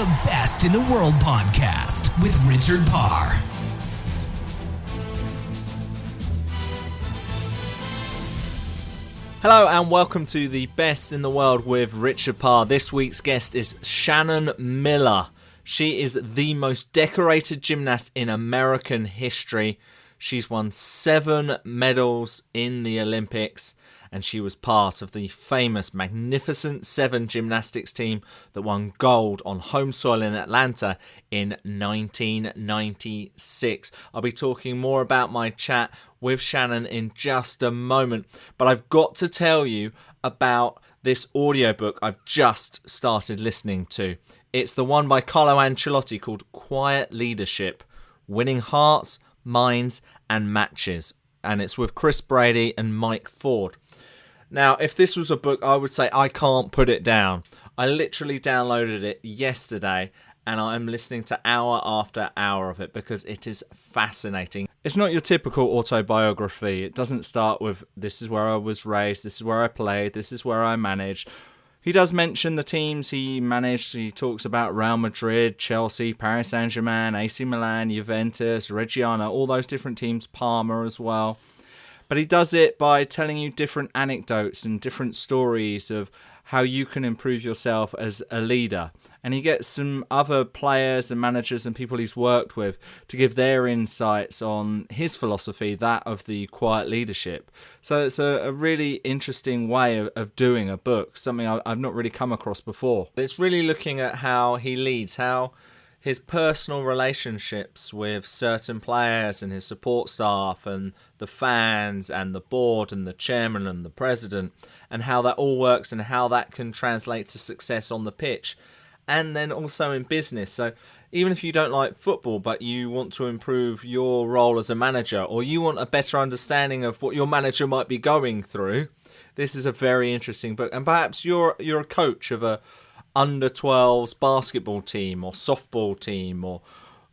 the Best in the World podcast with Richard Parr. Hello and welcome to the Best in the World with Richard Parr. This week's guest is Shannon Miller. She is the most decorated gymnast in American history. She's won 7 medals in the Olympics, and she was part of the famous Magnificent 7 gymnastics team that won gold on home soil in Atlanta in 1996. I'll be talking more about my chat with Shannon in just a moment, but I've got to tell you about this audiobook I've just started listening to. It's the one by Carlo Ancelotti called Quiet Leadership, Winning Hearts, Minds and Matches, and it's with Chris Brady and Mike Ford. Now, if this was a book, I would say I can't put it down. I literally downloaded it yesterday and I'm listening to hour after hour of it because it is fascinating. It's not your typical autobiography. It doesn't start with, this is where I was raised, this is where I played, this is where I managed. He does mention the teams he managed. He talks about Real Madrid, Chelsea, Paris Saint-Germain, AC Milan, Juventus, Reggiana, all those different teams, Parma as well. But he does it by telling you different anecdotes and different stories of how you can improve yourself as a leader. And he gets some other players and managers and people he's worked with to give their insights on his philosophy, that of the quiet leadership. So it's a really interesting way of doing a book, something I've not really come across before. It's really looking at how he leads, how his personal relationships with certain players and his support staff and the fans and the board and the chairman and the president, and how that all works and how that can translate to success on the pitch and then also in business. So even if you don't like football but you want to improve your role as a manager, or you want a better understanding of what your manager might be going through, this is a very interesting book. And perhaps you're a coach of a under 12s basketball team or softball team or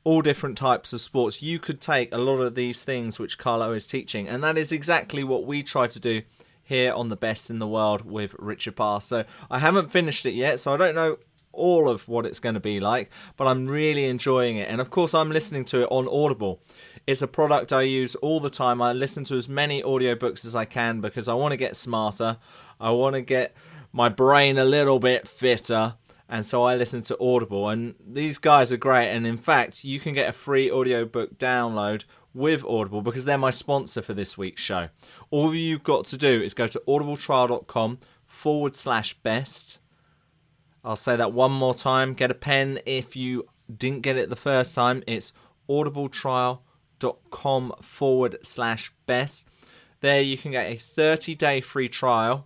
all different types of sports. You could take a lot of these things which Carlo is teaching, and that is exactly what we try to do here on the Best in the World with Richard Parr. So I haven't finished it yet, so I don't know all of what it's going to be like, but I'm really enjoying it. And of course I'm listening to it on Audible. It's a product I use all the time. I listen to as many audiobooks as I can because I want to get smarter. I want to get my brain a little bit fitter, and so I listen to Audible, and these guys are great. And in fact, you can get a free audiobook download with Audible because they're my sponsor for this week's show. All you've got to do is go to audibletrial.com/best. I'll say that one more time. Get a pen if you didn't get it the first time. It's audibletrial.com/best. There you can get a 30-day free trial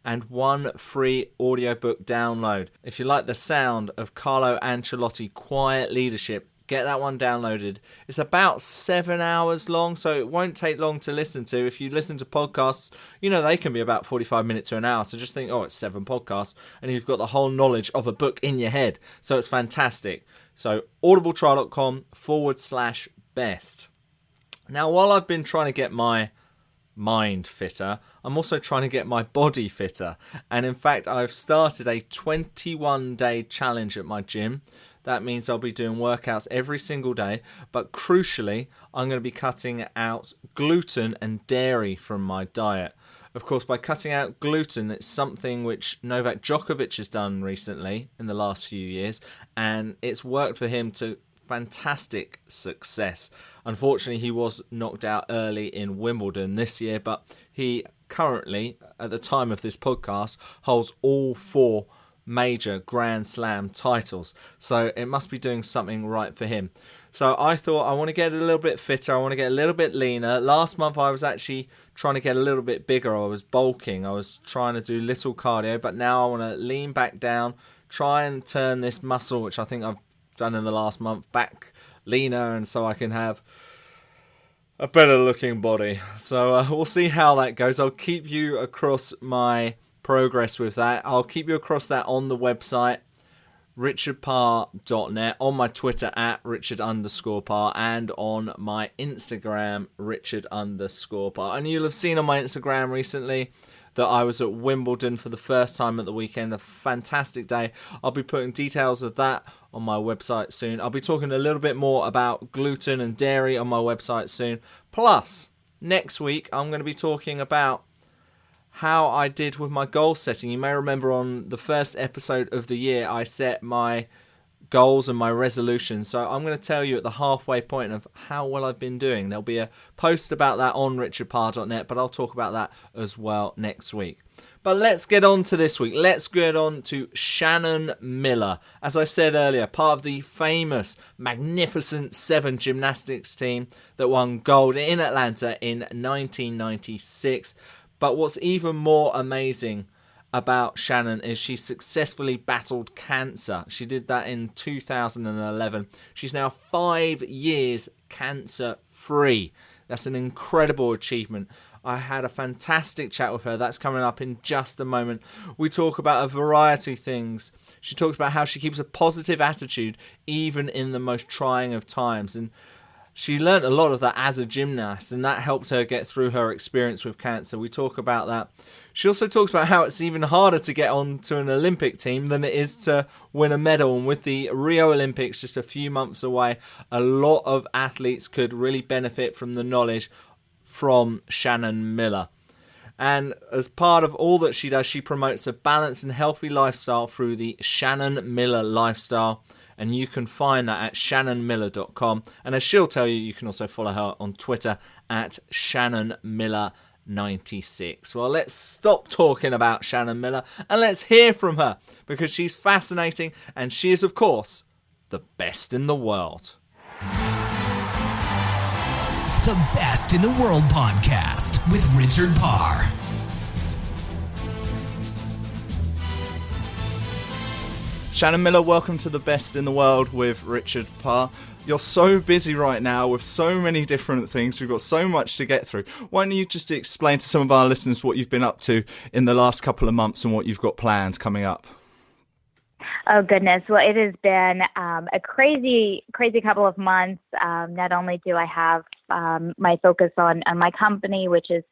and 1 free audiobook download. If you like the sound of Carlo Ancelotti Quiet Leadership, get that one downloaded. It's about 7 hours long, so it won't take long to listen to. If you listen to podcasts, you know they can be about 45 minutes to an hour, so just think, oh, it's 7 podcasts, and you've got the whole knowledge of a book in your head. So it's fantastic. So audibletrial.com/best. Now, while I've been trying to get my mind fitter, I'm also trying to get my body fitter, and in fact I've started a 21-day challenge at my gym. That means I'll be doing workouts every single day, but crucially I'm going to be cutting out gluten and dairy from my diet. Of course, by cutting out gluten, it's something which Novak Djokovic has done recently in the last few years, and it's worked for him to fantastic success. Unfortunately, he was knocked out early in Wimbledon this year, but he currently, at the time of this podcast, holds all 4 major Grand Slam titles. So it must be doing something right for him. So I thought I want to get a little bit fitter. I want to get a little bit leaner. Last month I was actually trying to get a little bit bigger. I was bulking. I was trying to do little cardio, but now I want to lean back down, try and turn this muscle, which I think I've done in the last month, back leaner, and so I can have a better looking body. So we'll see how that goes. I'll keep you across my progress with that. I'll keep you across that on the website, richardparr.net, on my Twitter at Richard_Parr, and on my Instagram, Richard_Parr. And you'll have seen on my Instagram recently that I was at Wimbledon for the first time at the weekend. A fantastic day. I'll be putting details of that on my website soon. I'll be talking a little bit more about gluten and dairy on my website soon. Plus, next week, I'm going to be talking about how I did with my goal setting. You may remember on the first episode of the year, I set my goals and my resolutions. So I'm going to tell you at the halfway point of how well I've been doing. There'll be a post about that on richardparr.net, but I'll talk about that as well next week. But let's get on to this week. Let's get on to Shannon Miller. As I said earlier, part of the famous Magnificent Seven gymnastics team that won gold in Atlanta in 1996. But what's even more amazing about Shannon is she successfully battled cancer. She did that in 2011. She's now 5 years cancer free. That's an incredible achievement. I had a fantastic chat with her. That's coming up in just a moment. We talk about a variety of things. She talks about how she keeps a positive attitude even in the most trying of times. And she learned a lot of that as a gymnast, and that helped her get through her experience with cancer. We talk about that. She also talks about how it's even harder to get on to an Olympic team than it is to win a medal. And with the Rio Olympics just a few months away, a lot of athletes could really benefit from the knowledge from Shannon Miller. And as part of all that she does, she promotes a balanced and healthy lifestyle through the Shannon Miller Lifestyle. And you can find that at shannonmiller.com. And as she'll tell you, you can also follow her on Twitter at shannonmiller96. Well, let's stop talking about Shannon Miller and let's hear from her, because she's fascinating and she is, of course, the best in the world. The Best in the World podcast with Richard Parr. Shannon Miller, welcome to The Best in the World with Richard Parr. You're so busy right now with so many different things. We've got so much to get through. Why don't you just explain to some of our listeners what you've been up to in the last couple of months and what you've got planned coming up? Oh, goodness. Well, it has been a crazy couple of months. Not only do I have my focus on my company, which is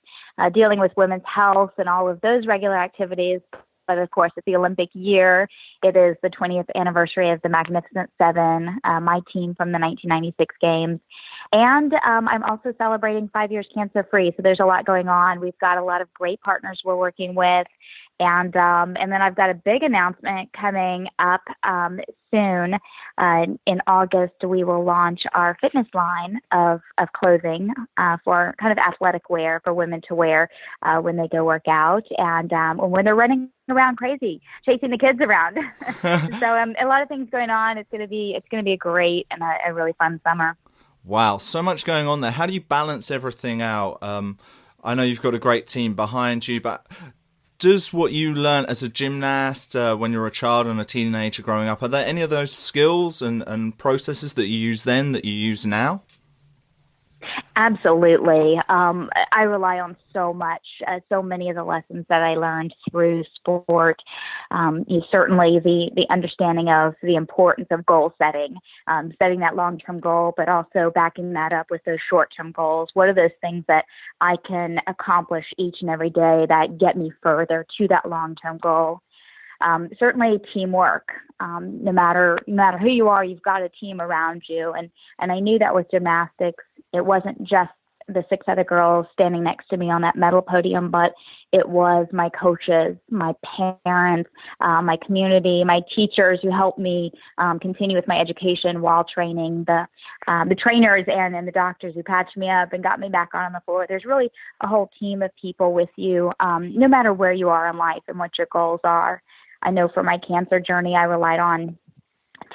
dealing with women's health and all of those regular activities, but of course, it's the Olympic year. It is the 20th anniversary of the Magnificent Seven, my team from the 1996 Games. And I'm also celebrating 5 years cancer-free. So there's a lot going on. We've got a lot of great partners we're working with. And then I've got a big announcement coming up soon. In August, we will launch our fitness line of clothing for kind of athletic wear for women to wear when they go work out and when they're running around crazy, chasing the kids around. So a lot of things going on. It's going to be a great and a really fun summer. Wow, so much going on there. How do you balance everything out? I know you've got a great team behind you, but does what you learn as a gymnast when you're a child and a teenager growing up, are there any of those skills and processes that you use then that you use now? Absolutely. I rely on so many of the lessons that I learned through sport. Certainly the understanding of the importance of goal setting, setting that long-term goal, but also backing that up with those short-term goals. What are those things that I can accomplish each and every day that get me further to that long-term goal? Certainly teamwork. No matter who you are, you've got a team around you. And I knew that with gymnastics, it wasn't just the 6 other girls standing next to me on that medal podium, but it was my coaches, my parents, my community, my teachers who helped me continue with my education while training, the trainers and the doctors who patched me up and got me back on the floor. There's really a whole team of people with you, no matter where you are in life and what your goals are. I know for my cancer journey, I relied on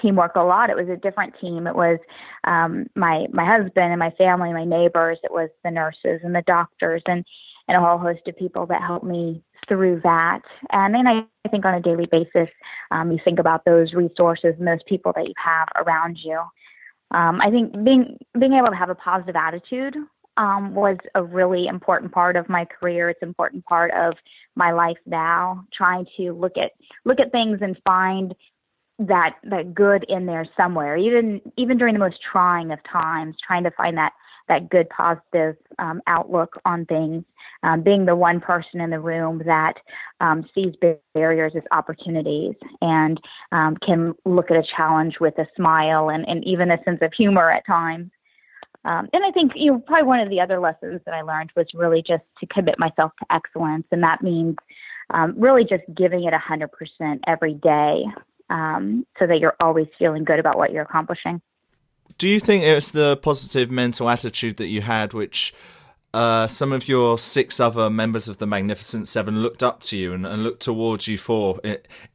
teamwork a lot. It was a different team. It was my husband and my family, my neighbors. It was the nurses and the doctors and a whole host of people that helped me through that. And then I think on a daily basis, you think about those resources and those people that you have around you. I think being able to have a positive attitude was a really important part of my career. It's an important part of my life now, trying to look at things and find that good in there somewhere, even during the most trying of times, trying to find that good positive outlook on things. being the one person in the room that sees barriers as opportunities and can look at a challenge with a smile and even a sense of humor at times. And I think, probably one of the other lessons that I learned was really just to commit myself to excellence. And that means really just giving it 100% every day so that you're always feeling good about what you're accomplishing. Do you think it's the positive mental attitude that you had, which some of your 6 other members of the Magnificent Seven looked up to you and looked towards you for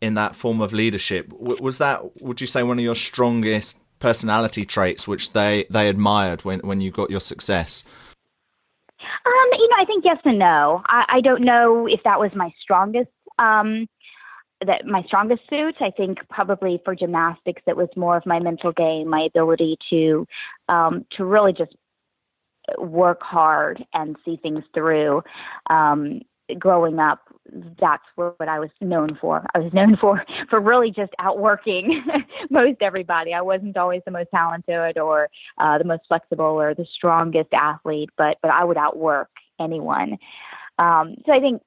in that form of leadership? Was that, would you say, one of your strongest personality traits which they admired when you got your success? I think yes and no. I don't know if that was my strongest suit. I think probably for gymnastics it was more of my mental game, my ability to really just work hard and see things through. Growing up, that's what I was known for. I was known for really just outworking most everybody. I wasn't always the most talented or the most flexible or the strongest athlete, but I would outwork anyone. So I think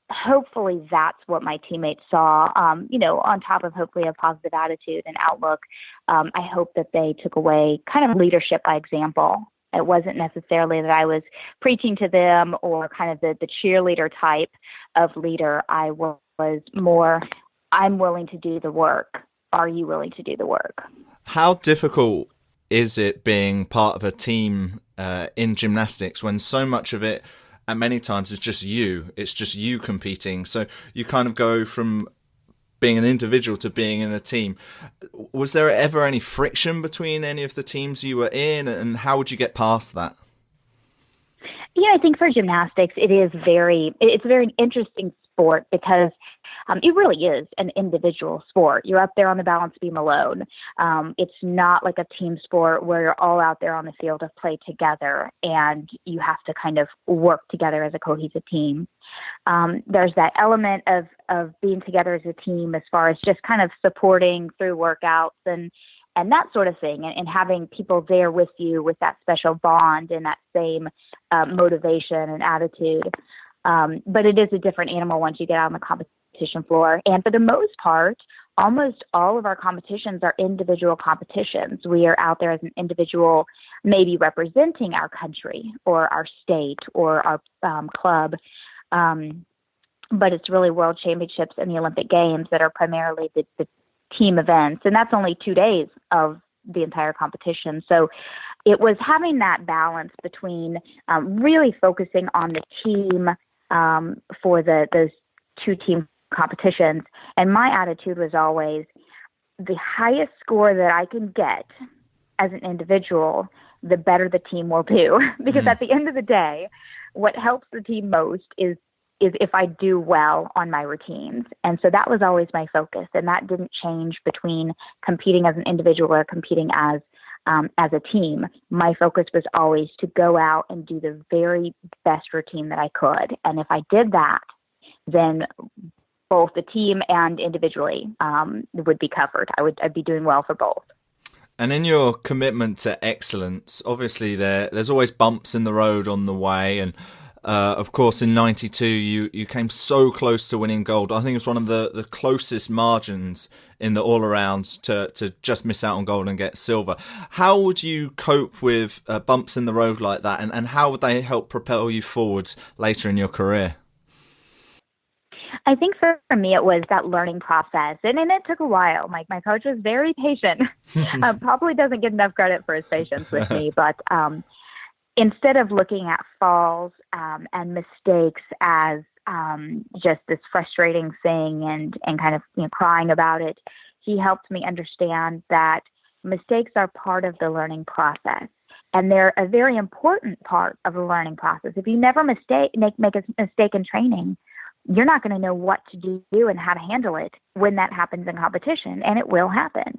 hopefully that's what my teammates saw, on top of hopefully a positive attitude and outlook. I hope that they took away kind of leadership by example. It wasn't necessarily that I was preaching to them or kind of the cheerleader type of leader. I was more, I'm willing to do the work. Are you willing to do the work? How difficult is it being part of a team in gymnastics when so much of it, and many times, is just you? It's just you competing. So you kind of go from being an individual to being in a team. Was there ever any friction between any of the teams you were in, and how would you get past that? I think for gymnastics, it's a very interesting sport because it really is an individual sport. You're up there on the balance beam alone. It's not like a team sport where you're all out there on the field of play together and you have to kind of work together as a cohesive team. There's that element of being together as a team as far as just kind of supporting through workouts and that sort of thing, and having people there with you with that special bond and that same motivation and attitude. But it is a different animal once you get out on the competition floor. And for the most part, almost all of our competitions are individual competitions. We are out there as an individual, maybe representing our country or our state or our club. But it's really world championships and the Olympic Games that are primarily the team events. And that's only 2 days of the entire competition. So it was having that balance between really focusing on the team for those 2 team competitions. And my attitude was always the highest score that I can get as an individual, the better the team will do. Because at the end of the day, what helps the team most is if I do well on my routines. And so that was always my focus. And that didn't change between competing as an individual or competing as a team. My focus was always to go out and do the very best routine that I could. And if I did that, then both the team and individually would be covered. I'd be doing well for both. And in your commitment to excellence, obviously there's always bumps in the road on the way. And of course, in 92, you came so close to winning gold. I think it was one of the closest margins in the all-arounds to just miss out on gold and get silver. How would you cope with bumps in the road like that? And how would they help propel you forwards later in your career? I think for me, it was that learning process. And it took a while. My coach was very patient. Probably doesn't get enough credit for his patience with me. But instead of looking at falls and mistakes as just this frustrating thing and kind of crying about it, he helped me understand that mistakes are part of the learning process. And they're a very important part of the learning process. If you never make a mistake in training, you're not going to know what to do and how to handle it when that happens in competition, and it will happen.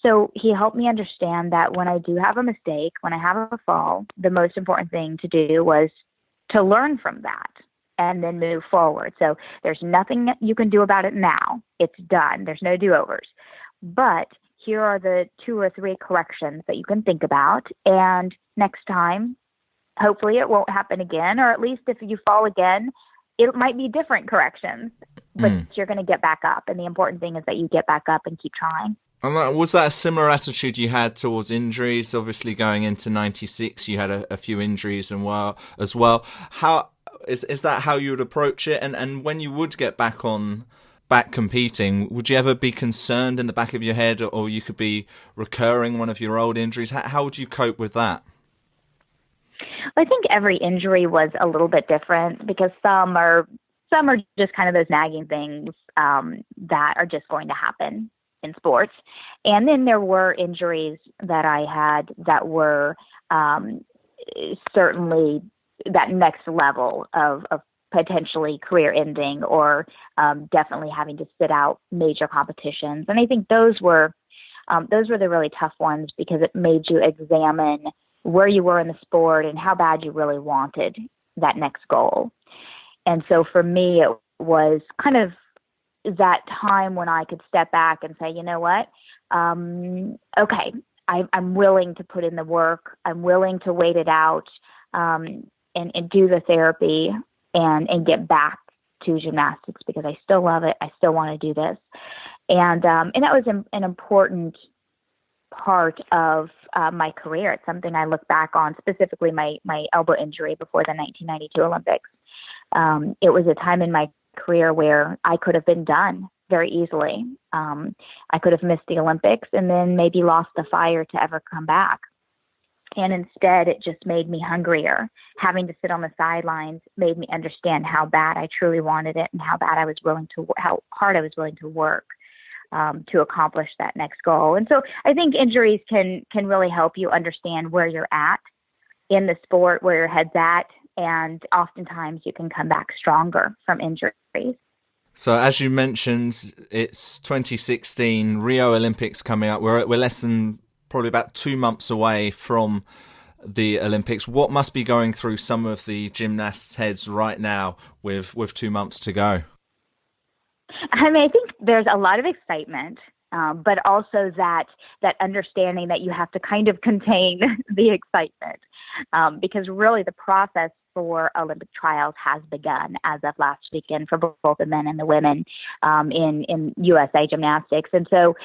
So he helped me understand that when I do have a mistake, when I have a fall, the most important thing to do was to learn from that and then move forward. So there's nothing you can do about it now. It's done. There's no do-overs. But here are the 2 or 3 corrections that you can think about. And next time, hopefully it won't happen again, or at least if you fall again, it might be different corrections, but you're going to get back up. And the important thing is that you get back up and keep trying. And was that a similar attitude you had towards injuries? Obviously, going into 96, you had a few injuries as well. How is that how you would approach it? And when you would get back competing, would you ever be concerned in the back of your head, or you could be recurring one of your old injuries? How would you cope with that? I think every injury was a little bit different, because some are just kind of those nagging things that are just going to happen in sports. And then there were injuries that I had that were certainly that next level of potentially career ending, or definitely having to sit out major competitions. And I think those were the really tough ones, because it made you examine where you were in the sport and how bad you really wanted that next goal. And so for me, it was kind of that time when I could step back and say, you know what, okay, I'm willing to put in the work. I'm willing to wait it out and do the therapy and get back to gymnastics, because I still love it. I still want to do this. And that was an important part of my career. It's something I look back on, specifically my elbow injury before the 1992 Olympics. It was a time in my career where I could have been done very easily. I could have missed the Olympics and then maybe lost the fire to ever come back. And instead, it just made me hungrier. Having to sit on the sidelines made me understand how bad I truly wanted it, and how hard I was willing to work to accomplish that next goal. And so I think injuries can really help you understand where you're at in the sport, where your head's at, and oftentimes you can come back stronger from injuries. So as you mentioned, it's 2016 Rio Olympics coming up. We're less than probably about 2 months away from the Olympics. What must be going through some of the gymnasts' heads right now with 2 months to go? I mean, I think there's a lot of excitement, but also that understanding that you have to kind of contain the excitement, because really the process for Olympic trials has begun as of last weekend for both the men and the women in USA Gymnastics. And so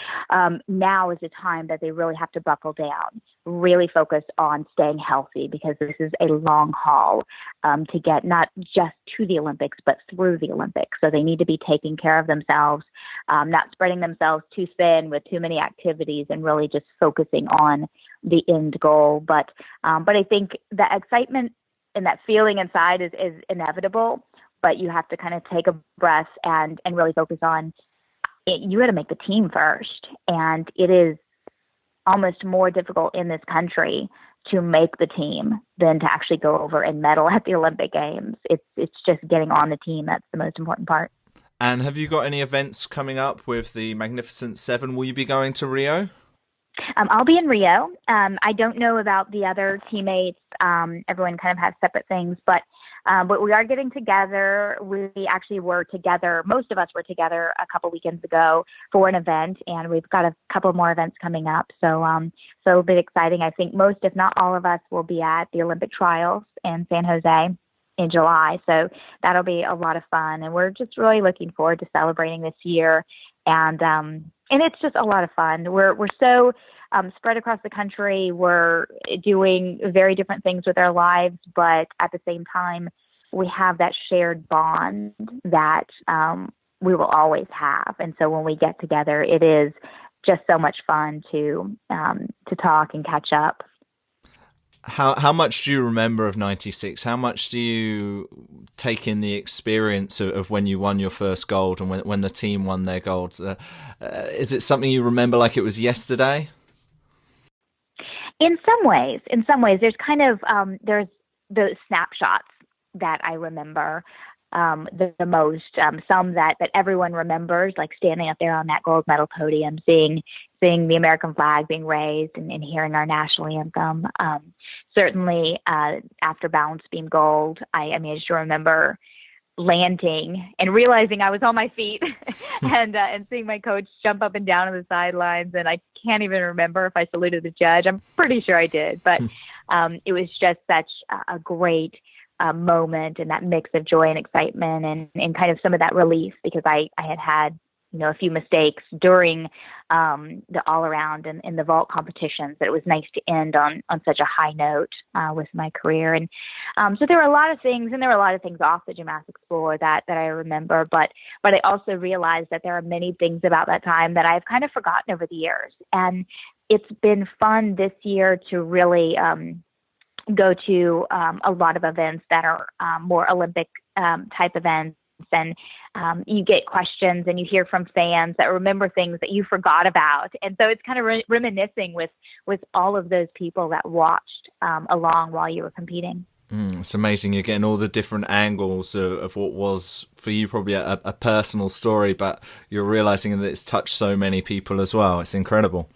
now is the time that they really have to buckle down, really focus on staying healthy, because this is a long haul to get not just to the Olympics, but through the Olympics. So they need to be taking care of themselves, not spreading themselves too thin with too many activities, and really just focusing on the end goal. But I think the excitement and that feeling inside is inevitable, but you have to kind of take a breath and really focus on it. You got to make the team first. And it is almost more difficult in this country to make the team than to actually go over and medal at the Olympic Games. It's just getting on the team. That's the most important part. And have you got any events coming up with the Magnificent Seven? Will you be going to Rio? I'll be in Rio. I don't know about the other teammates. Everyone kind of has separate things, but we are getting together. We actually were together. Most of us were together a couple weekends ago for an event, and we've got a couple more events coming up. So a bit exciting. I think most, if not all of us, will be at the Olympic trials in San Jose in July. So that'll be a lot of fun, and we're just really looking forward to celebrating this year. And it's just a lot of fun. We're so spread across the country. We're doing very different things with our lives, but at the same time, we have that shared bond that we will always have. And so when we get together, it is just so much fun to talk and catch up. How much do you remember of 96? How much do you take in the experience of when you won your first gold and when the team won their gold? Is it something you remember like it was yesterday? In some ways, there's kind of there's the snapshots that I remember the most. Some that everyone remembers, like standing up there on that gold medal podium, seeing the American flag being raised and hearing our national anthem. Certainly, after balance beam gold, I just remember landing and realizing I was on my feet and seeing my coach jump up and down on the sidelines. And I can't even remember if I saluted the judge. I'm pretty sure I did, but it was just such a great moment, and that mix of joy and excitement and kind of some of that relief, because I had a few mistakes during the all around and the vault competitions, that it was nice to end on such a high note with my career. And so there were a lot of things, and there were a lot of things off the gymnastics floor that I remember, but I also realized that there are many things about that time that I've kind of forgotten over the years. And it's been fun this year to really go to a lot of events that are more Olympic type events. And you get questions and you hear from fans that remember things that you forgot about. And so it's kind of reminiscing with all of those people that watched along while you were competing. It's amazing. You're getting all the different angles of what was for you probably a personal story, but you're realizing that it's touched so many people as well. It's incredible.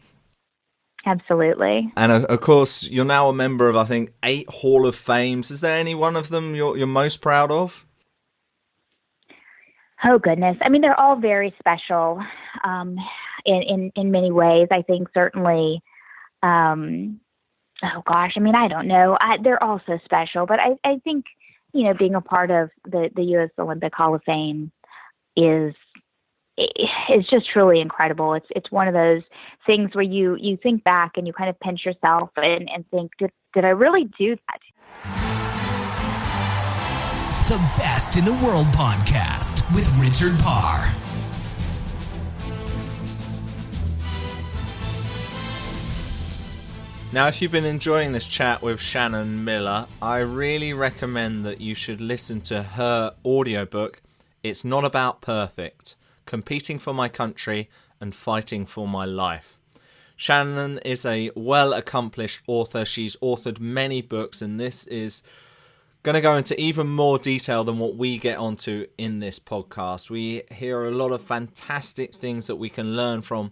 Absolutely. And of course, you're now a member of, I think, 8 Hall of Fames. Is there any one of them you're most proud of? Oh, goodness. I mean, they're all very special in many ways. I think certainly, oh gosh, I mean, I don't know. They're all so special, but I think, being a part of the U.S. Olympic Hall of Fame is just truly incredible. It's one of those things where you think back and you kind of pinch yourself and think, did I really do that? The Best in the World podcast with Richard Parr. Now, if you've been enjoying this chat with Shannon Miller, I really recommend that you should listen to her audiobook, It's Not About Perfect, Competing for My Country and Fighting for My Life. Shannon is a well-accomplished author. She's authored many books, and this is going to go into even more detail than what we get onto in this podcast. We hear a lot of fantastic things that we can learn from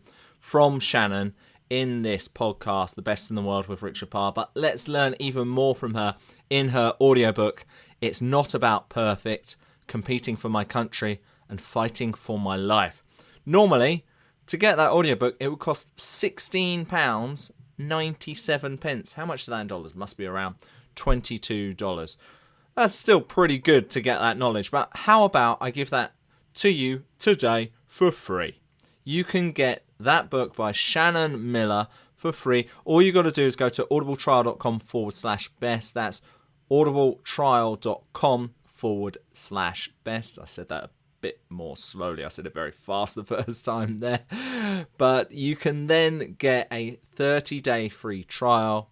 Shannon in this podcast, The Best in the World with Richard Parr. But let's learn even more from her in her audiobook, It's Not About Perfect, Competing for My Country and Fighting for My Life. Normally, to get that audiobook, it would cost £16.97. How much is that in dollars? Must be around $22. That's still pretty good to get that knowledge, but how about I give that to you today for free? You can get that book by Shannon Miller for free. All you got to do is go to audibletrial.com/best. That's audibletrial.com/best. I said that a bit more slowly. I said it very fast the first time there. But you can then get a 30-day free trial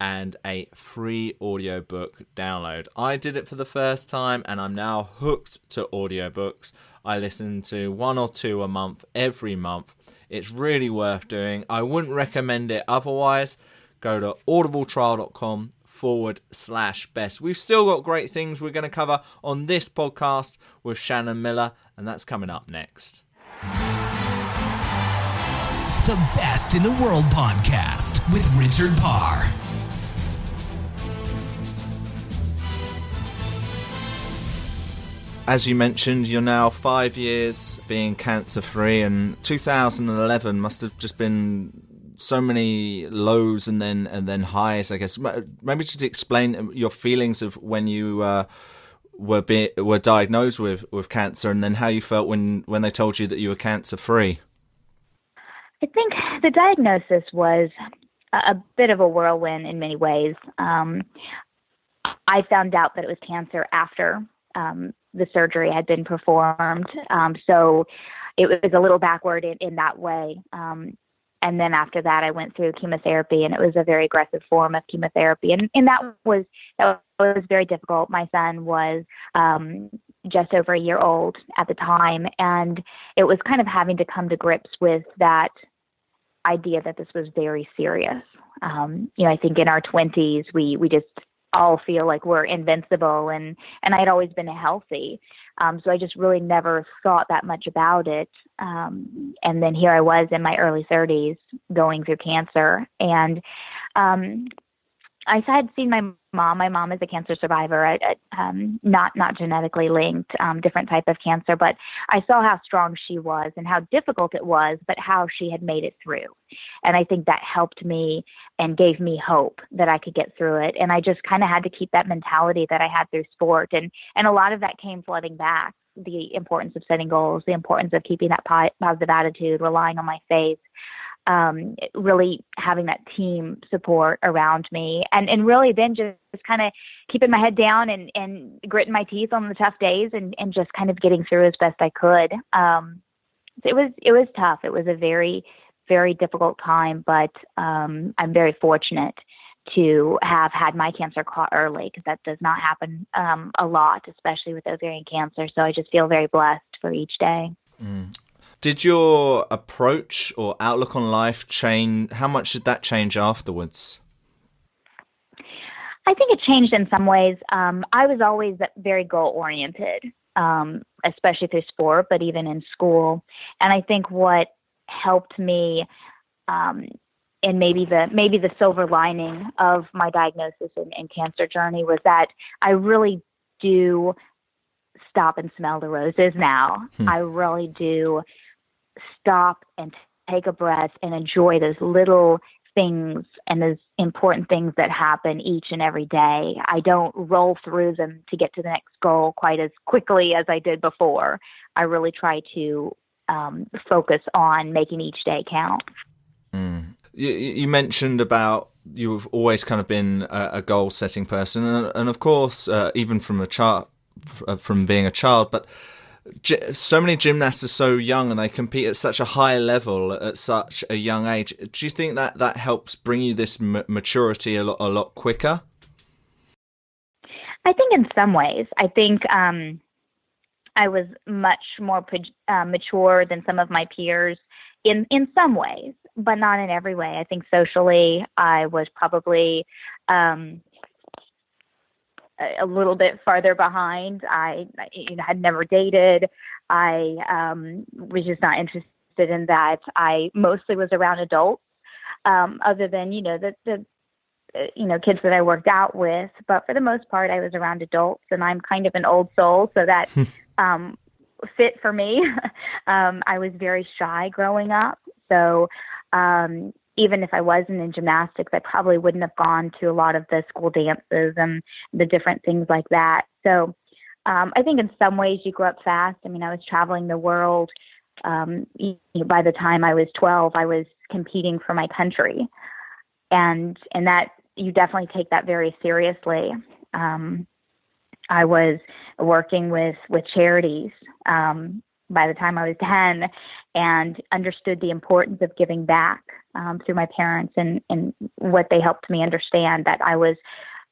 and a free audiobook download. I did it for the first time and I'm now hooked to audiobooks. I listen to 1 or 2 a month, every month. It's really worth doing. I wouldn't recommend it otherwise. Go to audibletrial.com/best. We've still got great things we're going to cover on this podcast with Shannon Miller, and that's coming up next. The Best in the World podcast with Richard Parr. As you mentioned, you're now 5 years being cancer-free, and 2011 must have just been so many lows and then highs, I guess. Maybe just explain your feelings of when you were diagnosed with cancer, and then how you felt when they told you that you were cancer-free. I think the diagnosis was a bit of a whirlwind in many ways. I found out that it was cancer after the surgery had been performed. So it was a little backward in that way. And then after that, I went through chemotherapy, and it was a very aggressive form of chemotherapy. And that was very difficult. My son was just over a year old at the time, and it was kind of having to come to grips with that idea that this was very serious. I think in our 20s, we just all feel like we're invincible, and I had always been healthy. So I just really never thought that much about it. And then here I was in my early 30s going through cancer. And I had seen my mom. My mom is a cancer survivor, not genetically linked, different type of cancer. But I saw how strong she was and how difficult it was, but how she had made it through. And I think that helped me and gave me hope that I could get through it. And I just kind of had to keep that mentality that I had through sport. And a lot of that came flooding back. The importance of setting goals, the importance of keeping that positive attitude, relying on my faith. Really having that team support around me, and really then just kind of keeping my head down and gritting my teeth on the tough days and just kind of getting through as best I could. It was tough. It was a very, very difficult time, but I'm very fortunate to have had my cancer caught early, because that does not happen a lot, especially with ovarian cancer. So I just feel very blessed for each day. Mm. Did your approach or outlook on life change? How much did that change afterwards? I think it changed in some ways. I was always very goal-oriented, especially through sport, but even in school. And I think what helped me, and maybe the silver lining of my diagnosis and cancer journey, was that I really do stop and smell the roses now. I really do stop and take a breath and enjoy those little things and those important things that happen each and every day. I don't roll through them to get to the next goal quite as quickly as I did before. I really try to focus on making each day count. You mentioned about you've always kind of been a goal-setting person, and of course, even from being a child, but so many gymnasts are so young and they compete at such a high level at such a young age. Do you think that helps bring you this maturity a lot quicker? I think in some ways. I think I was much more mature than some of my peers in some ways, but not in every way. I think socially I was probably a little bit farther behind. I had never dated. I was just not interested in that. I mostly was around adults, other than the kids that I worked out with. But for the most part, I was around adults, and I'm kind of an old soul, so that fit for me. I was very shy growing up, so even if I wasn't in gymnastics, I probably wouldn't have gone to a lot of the school dances and the different things like that. So I think in some ways you grow up fast. I mean, I was traveling the world. By the time I was 12, I was competing for my country. And that you definitely take that very seriously. I was working with charities by the time I was 10, and understood the importance of giving back through my parents and what they helped me understand, that I was,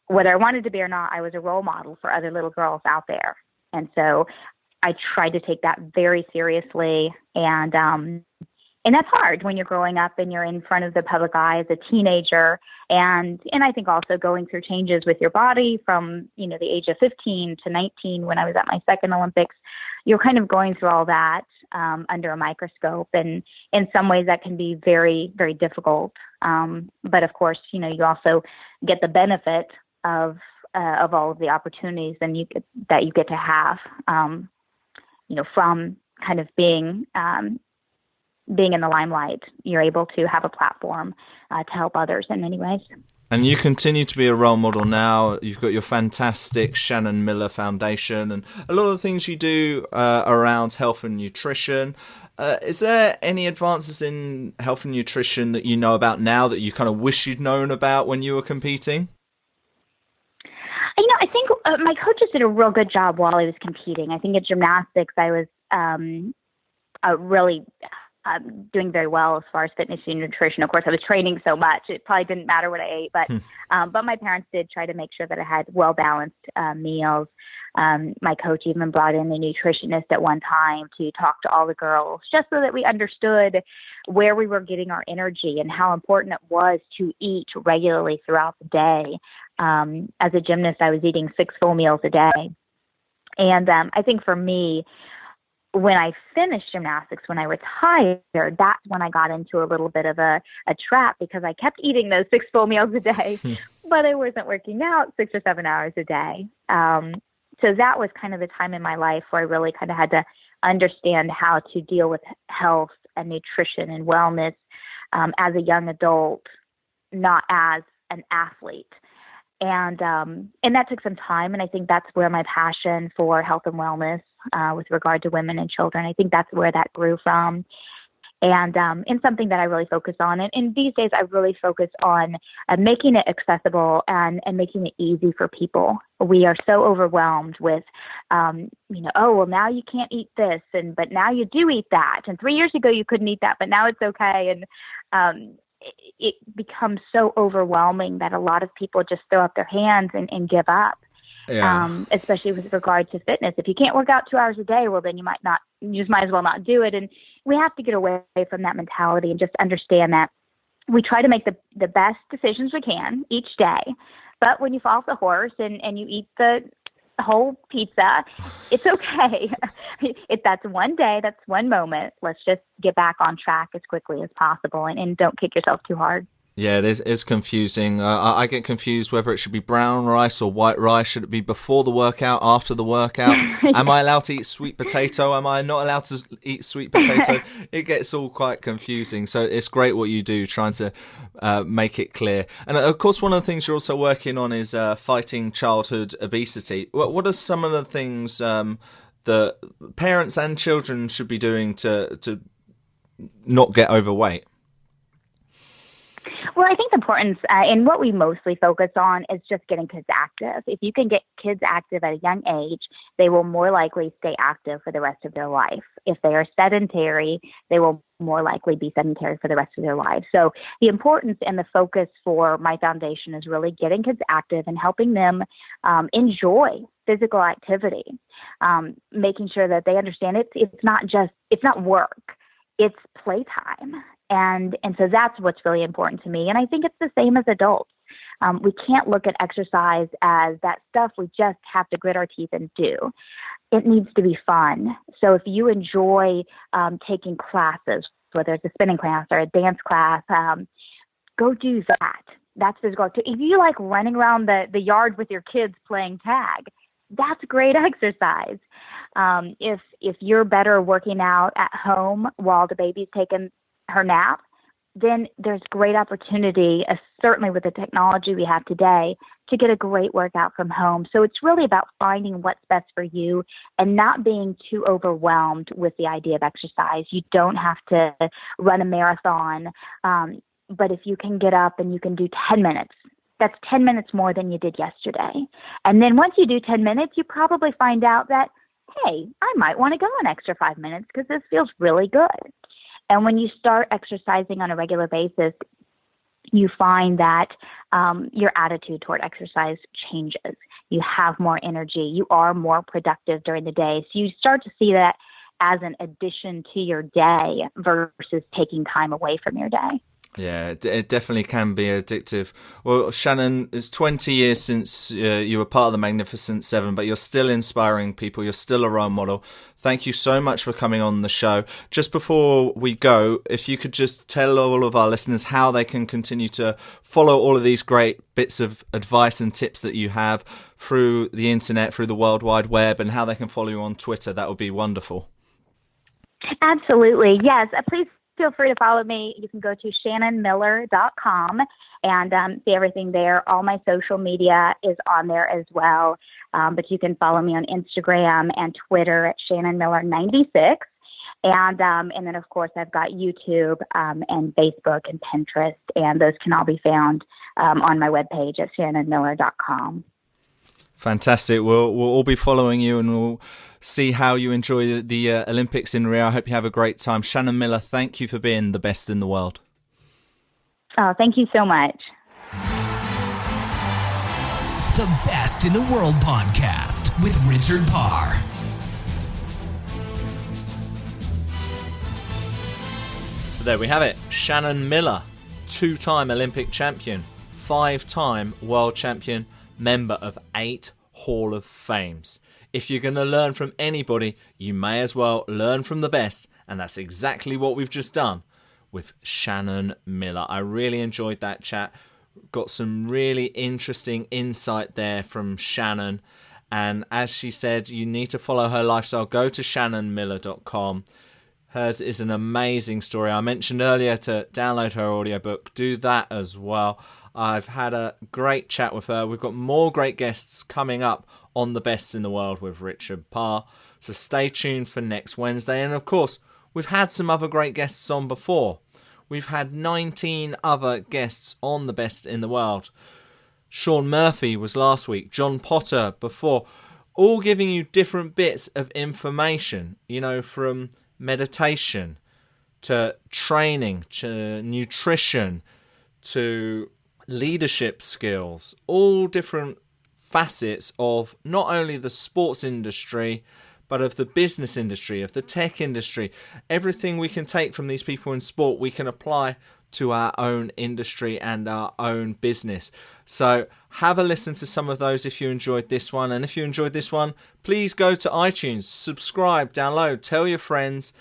whether I wanted to be or not, I was a role model for other little girls out there. And so I tried to take that very seriously. And that's hard when you're growing up and you're in front of the public eye as a teenager. And I think also going through changes with your body from, the age of 15 to 19, when I was at my second Olympics, you're kind of going through all that under a microscope. And in some ways that can be very, very difficult. But of course, you also get the benefit of all of the opportunities that you get to have, from kind of being in the limelight. You're able to have a platform to help others in many ways. And you continue to be a role model now. You've got your fantastic Shannon Miller Foundation and a lot of the things you do around health and nutrition. Is there any advances in health and nutrition that you know about now that you kind of wish you'd known about when you were competing? I think my coaches did a real good job while I was competing. I think at gymnastics, I was really doing very well as far as fitness and nutrition. Of course, I was training so much, it probably didn't matter what I ate, but my parents did try to make sure that I had well-balanced meals. My coach even brought in a nutritionist at one time to talk to all the girls, just so that we understood where we were getting our energy and how important it was to eat regularly throughout the day. As a gymnast, I was eating 6 full meals a day. And I think for me, when I finished gymnastics, when I retired, that's when I got into a little bit of a trap, because I kept eating those 6 full meals a day, but I wasn't working out 6 or 7 hours a day. So that was kind of the time in my life where I really kind of had to understand how to deal with health and nutrition and wellness as a young adult, not as an athlete. And that took some time. And I think that's where my passion for health and wellness with regard to women and children, I think that's where that grew from. And something that I really focus on. And these days I really focus on making it accessible and making it easy for people. We are so overwhelmed with, oh, well, now you can't eat this, but now you do eat that. And 3 years ago you couldn't eat that, but now it's okay. And it becomes so overwhelming that a lot of people just throw up their hands and give up. Yeah. Especially with regard to fitness. If you can't work out 2 hours a day, well, then you just might as well not do it. And we have to get away from that mentality and just understand that we try to make the best decisions we can each day. But when you fall off the horse and you eat the whole pizza, it's okay. That's one day, that's one moment. Let's just get back on track as quickly as possible and don't kick yourself too hard. Yeah, it's confusing. I get confused whether it should be brown rice or white rice. Should it be before the workout, after the workout? Am I allowed to eat sweet potato? Am I not allowed to eat sweet potato? It gets all quite confusing. So it's great what you do, trying to make it clear. And of course, one of the things you're also working on is fighting childhood obesity. What are some of the things that parents and children should be doing to not get overweight? Well, I think the importance, and what we mostly focus on, is just getting kids active. If you can get kids active at a young age, they will more likely stay active for the rest of their life. If they are sedentary, they will more likely be sedentary for the rest of their lives. So the importance and the focus for my foundation is really getting kids active and helping them enjoy physical activity, making sure that they understand it's not work, it's playtime. And so that's what's really important to me. And I think it's the same as adults. We can't look at exercise as that stuff we just have to grit our teeth and do. It needs to be fun. So if you enjoy taking classes, whether it's a spinning class or a dance class, go do that. That's physical activity. If you like running around the yard with your kids playing tag, that's great exercise. If you're better working out at home while the baby's taking her nap, then there's great opportunity, certainly with the technology we have today, to get a great workout from home. So it's really about finding what's best for you and not being too overwhelmed with the idea of exercise. You don't have to run a marathon, but if you can get up and you can do 10 minutes, that's 10 minutes more than you did yesterday. And then once you do 10 minutes, you probably find out that, hey, I might want to go an extra 5 minutes because this feels really good. And when you start exercising on a regular basis, you find that your attitude toward exercise changes. You have more energy. You are more productive during the day. So you start to see that as an addition to your day versus taking time away from your day. Yeah, it definitely can be addictive. Well, Shannon, it's 20 years since you were part of the Magnificent Seven, but you're still inspiring people. You're still a role model. Thank you so much for coming on the show. Just before we go, if you could just tell all of our listeners how they can continue to follow all of these great bits of advice and tips that you have through the internet, through the World Wide Web, and how they can follow you on Twitter, that would be wonderful. Absolutely. Yes. Please feel free to follow me. You can go to shannonmiller.com and see everything there. All my social media is on there as well. But you can follow me on Instagram and Twitter at shannonmiller96. And then, of course, I've got YouTube and Facebook and Pinterest, and those can all be found on my webpage at shannonmiller.com. Fantastic. We'll all be following you, and we'll see how you enjoy the Olympics in Rio. I hope you have a great time. Shannon Miller, thank you for being the best in the world. Oh, thank you so much. The Best in the World podcast with Richard Parr. So there we have it. Shannon Miller, 2-time Olympic champion, 5-time world champion, member of 8 Hall of Fames. If you're going to learn from anybody, you may as well learn from the best. And that's exactly what we've just done with Shannon Miller. I really enjoyed that chat. Got some really interesting insight there from Shannon. And as she said, you need to follow her lifestyle. Go to shannonmiller.com. Hers is an amazing story. I mentioned earlier to download her audiobook. Do that as well. I've had a great chat with her. We've got more great guests coming up on The Best in the World with Richard Parr. So stay tuned for next Wednesday. And of course, we've had some other great guests on before. We've had 19 other guests on The Best in the World. Sean Murphy was last week. John Potter before. All giving you different bits of information, from meditation to training to nutrition to leadership skills, all different facets of not only the sports industry but of the business industry, of the tech industry. Everything we can take from these people in sport we can apply to our own industry and our own business. So have a listen to some of those if you enjoyed this one. And if you enjoyed this one, please go to iTunes, subscribe, download, tell your friends.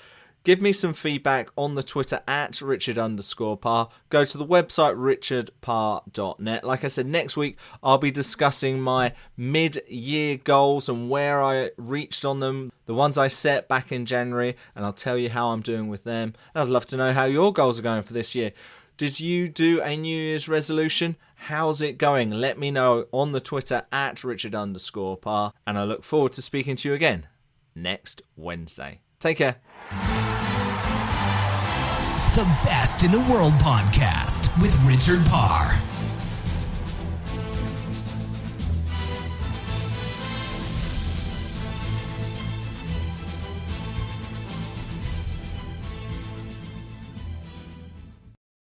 Give me some feedback on the Twitter at Richard_Parr. Go to the website richardparr.net. Like I said, next week I'll be discussing my mid-year goals and where I reached on them, the ones I set back in January, and I'll tell you how I'm doing with them. And I'd love to know how your goals are going for this year. Did you do a New Year's resolution? How's it going? Let me know on the Twitter at Richard_Parr. And I look forward to speaking to you again next Wednesday. Take care. The Best in the World podcast with Richard Parr.